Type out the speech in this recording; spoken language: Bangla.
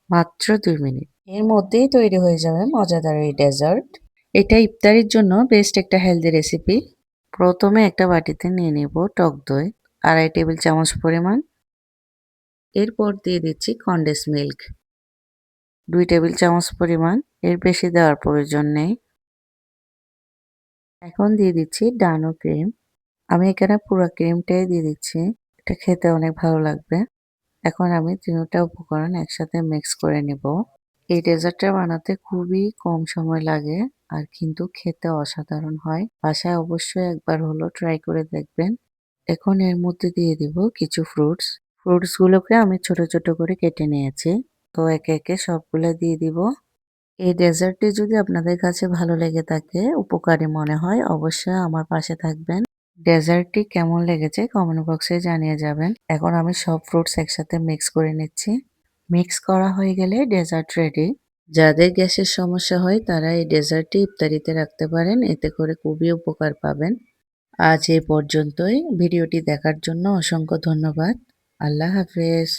মাত্র ২ মিনিট। এর মধ্যেই তৈরি হয়ে যাবে মজাদার এই ডেজার্ট। এটা ইফতারির জন্য বেস্ট একটা হেলদি রেসিপি। প্রথমে একটা বাটিতে নিয়ে নিব টক দই ২.৫ টেবিল চামচ পরিমাণ। এরপর দিয়ে দিচ্ছি কনডেন্স মিল্ক ২ টেবিল চামচ পরিমাণ। এর বেশি দেওয়ার প্রয়োজন নেই। এখন দিয়ে দিচ্ছি ডানো ক্রিম। আমি এখানে পুরো ক্রিমটাই দিয়ে দিচ্ছি। এটা খেতে অনেক ভালো লাগবে। এখন আমি ৩টা উপকরণ একসাথে মিক্স করে নিব। এই ডেজার্টটা বানাতে খুবই কম সময় লাগে আর কিন্তু খেতে অসাধারণ হয়। বাসায় অবশ্যই একবার হলো ট্রাই করে দেখবেন। এখন এর মধ্যে দিয়ে দিব কিছু ফ্রুটস। ফ্রুটস গুলোকে আমি ছোট ছোট করে কেটে নিয়েছি। তো একে একে সবগুলো দিয়ে দিব। এই ডেজার্টটি যদি আপনাদের কাছে ভালো লেগে থাকে, উপকারী মনে হয়, অবশ্যই আমার পাশে থাকবেন। ডেজার্টটি কেমন লেগেছে কমেন্ট বক্সে জানিয়ে যাবেন। এখন আমি সব ফ্রুটস একসাথে মিক্স করে নিচ্ছি। মিক্স করা হয়ে গেলে ডেজার্ট রেডি। যাদের গ্যাসের সমস্যা হয় তারা এই ডেজার্টটি ইফতারিতে রাখতে পারেন, এতে করে খুবই উপকার পাবেন। আজ এ পর্যন্তই। ভিডিওটি দেখার জন্য অসংখ্য ধন্যবাদ। আল্লাহ হাফেজ।